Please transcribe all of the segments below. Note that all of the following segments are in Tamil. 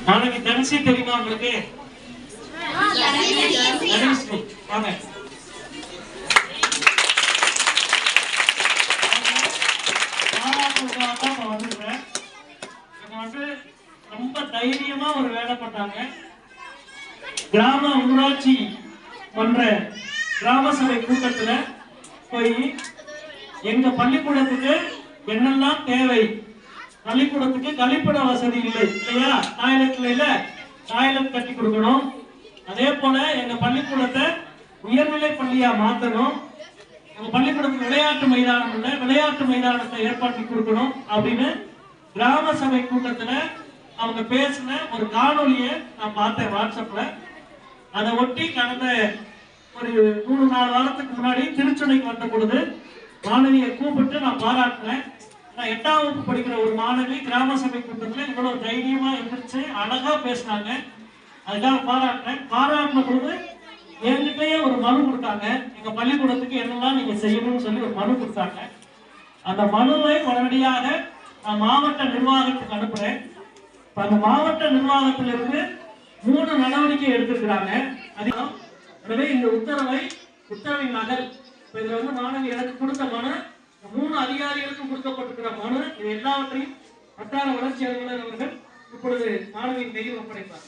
மாணவி தனுஷி தெரியுமா உங்களுக்கு? ரொம்ப தைரியமா ஒரு வேலை பண்ணாங்க. கிராம ஊராட்சி மன்ற கிராம சபை கூட்டத்துல போய் எங்க பள்ளிக்கூடத்துக்கு என்னெல்லாம் தேவை, பள்ளிக்கூடத்துக்கு கழிப்பிட வசதி இல்லை இல்லையா, டாய்லெட்ல இல்ல, டாய்லெட் கட்டி கொடுக்கணும். அதே போல எங்க பள்ளிக்கூடத்தை உயர்நிலை பள்ளியா மாற்றணும். எங்க பள்ளிக்கூடத்துக்கு விளையாட்டு மைதானம் இல்ல, விளையாட்டு மைதானத்தை ஏற்படுத்தி கொடுக்கணும் அப்படின்னு கிராம சபை கூட்டத்துல அவங்க பேசின ஒரு காணொலியை நான் பார்த்தேன் வாட்ஸ்அப்ல. அதை ஒட்டி கடந்த ஒரு 3-4 வாரத்துக்கு முன்னாடி திருச்சுனைக்கு வந்த பொழுது மாணவியை கூப்பிட்டு நான் பாராட்டினேன். நான் 8ஆம் வகுப்பு படிக்கிற ஒரு மாணவி கிராம சபை கூட்டத்தில் இவ்வளவு தைரியமா எந்திரிச்சு அழகா பேசினாங்க. அதுக்காக பாராட்டினேன். பாராட்டின பொழுது என்கிட்டயே ஒரு மனு கொடுத்தாங்க. எங்க பள்ளிக்கூடத்துக்கு என்னெல்லாம் நீங்க செய்யணும்னு சொல்லி ஒரு மனு கொடுத்தாங்க. அந்த மனுவை உடனடியாக நான் மாவட்ட நிர்வாகத்துக்கு அனுப்புறேன். அந்த மாவட்ட நிர்வாகத்திலிருந்து 3 நடவடிக்கை எடுத்திருக்கிறாங்க. எனவே இந்த உத்தரவின் நகல் இதுல மாணவி எனக்கு கொடுத்த மனு, 3 அதிகாரிகளுக்கும் கொடுக்கப்பட்டிருக்கிற மனு, இது எல்லாவற்றையும் வட்டார வளர்ச்சி அலுவலர் அவர்கள் இப்பொழுது மாணவியின் கையில் ஒப்படைப்பார்.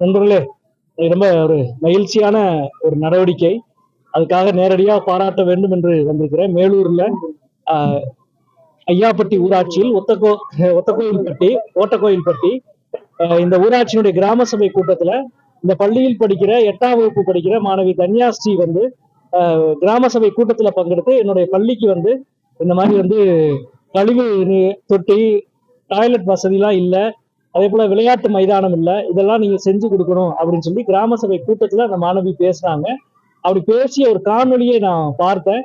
நண்பர்களே, ரொம்ப ஒரு மகிழ்ச்சியான ஒரு நடவடிக்கை. அதுக்காக நேரடியாக பாராட்ட வேண்டும் என்று வந்திருக்கிறேன். மேலூர்ல ஐயாப்பட்டி ஊராட்சியில் ஓட்டக்கோயில்பட்டி இந்த ஊராட்சியினுடைய கிராம சபை கூட்டத்துல இந்த பள்ளியில் படிக்கிற 8ஆம் வகுப்பு படிக்கிற மாணவி தன்யாஸ்ரீ கிராம சபை கூட்டத்துல பங்கெடுத்து என்னுடைய பள்ளிக்கு இந்த மாதிரி கழிவு தொட்டி, டாய்லெட் வசதிலாம் இல்லை, அதே போல விளையாட்டு மைதானம் இல்லை, இதெல்லாம் நீங்க செஞ்சு கொடுக்கணும் அப்படின்னு சொல்லி கிராம சபை கூட்டத்துல அந்த மாணவி பேசுறாங்க. அப்படி பேசிய ஒரு காணொலியை நான் பார்த்தேன்.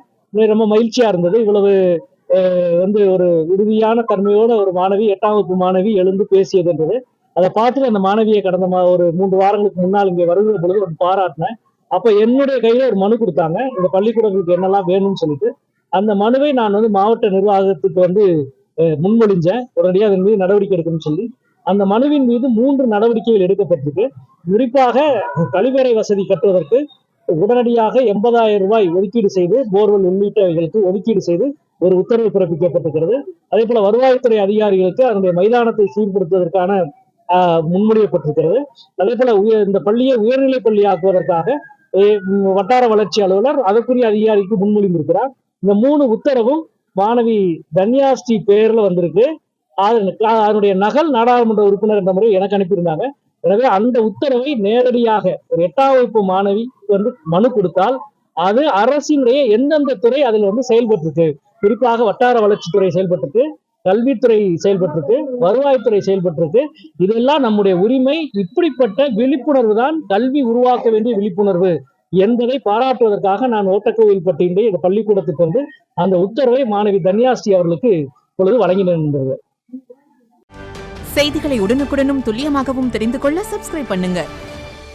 ரொம்ப மகிழ்ச்சியா இருந்தது. இவ்வளவு ஒரு உறுதியான தன்மையோட ஒரு மாணவி, 8ஆம் வகுப்பு மாணவி எழுந்து பேசியதுன்றது. அதை பார்த்துட்டு அந்த மாணவியை கடந்த ஒரு 3 வாரங்களுக்கு முன்னால் இங்கே வருகிற பொழுது ஒரு பாராட்டினேன். அப்ப என்னுடைய கையில ஒரு மனு கொடுத்தாங்க, இந்த பள்ளிக்கூடங்களுக்கு என்னெல்லாம் வேணும்னு சொல்லிட்டு. அந்த மனுவை நான் மாவட்ட நிர்வாகத்துக்கு முன்மொழிஞ்சேன். உடனடியாக அதன் மீது நடவடிக்கை எடுக்கணும்னு சொல்லி அந்த மனுவின் மீது 3 நடவடிக்கைகள் எடுக்கப்பட்டிருக்கு. குறிப்பாக கழிவறை வசதி கட்டுவதற்கு உடனடியாக 80,000 ரூபாய் ஒதுக்கீடு செய்து, போர்வெல் உள்ளிட்டவைகளுக்கு ஒதுக்கீடு செய்து ஒரு உத்தரவு பிறப்பிக்கப்பட்டிருக்கிறது. அதே போல வருவாய்த்துறை அதிகாரிகளுக்கு அதனுடைய மைதானத்தை சீர்படுத்துவதற்கான முன்மொழியப்பட்டிருக்கிறது. அதே போல இந்த பள்ளியை உயர்நிலை பள்ளி ஆக்குவதற்காக வட்டார வளர்ச்சி அலுவலர் அதற்குரிய அதிகாரிக்கு முன்மொழிந்திருக்கிறார். இந்த 3 உத்தரவும் மாணவி தன்யாஸ்ரீ பெயர்ல வந்திருக்கு. அதனுடைய நகல் நாடாளுமன்ற உறுப்பினர் என்ற முறை எனக்கு அனுப்பியிருந்தாங்க. எனவே அந்த உத்தரவை நேரடியாக ஒரு 8ஆம் வகுப்பு மாணவி மனு கொடுத்தால் அது அரசினுடைய எந்தெந்த துறை அதில் செயல்பட்டிருக்கு, குறிப்பாக வட்டார வளர்ச்சித்துறை செயல்பட்டிருக்கு, கல்வித்துறை செயல்பட்டிருக்கு, வருவாய்த்துறை செயல்பட்டிருக்கு. இதெல்லாம் நம்முடைய உரிமை. இப்படிப்பட்ட விழிப்புணர்வு தான் கல்வி உருவாக்க வேண்டிய விழிப்புணர்வு என்பதை பாராட்டுவதற்காக நான் ஓட்டக்கோயில்பட்டியினுடைய இந்த பள்ளிக்கூடத்துக்கு அந்த உத்தரவை மாணவி தன்யாஸ்ரீ அவர்களுக்கு இப்பொழுது வழங்கினேன். செய்திகளை உடனுக்குடனும் துல்லியமாகவும் தெரிந்து கொள்ள சப்ஸ்கிரைப் பண்ணுங்க.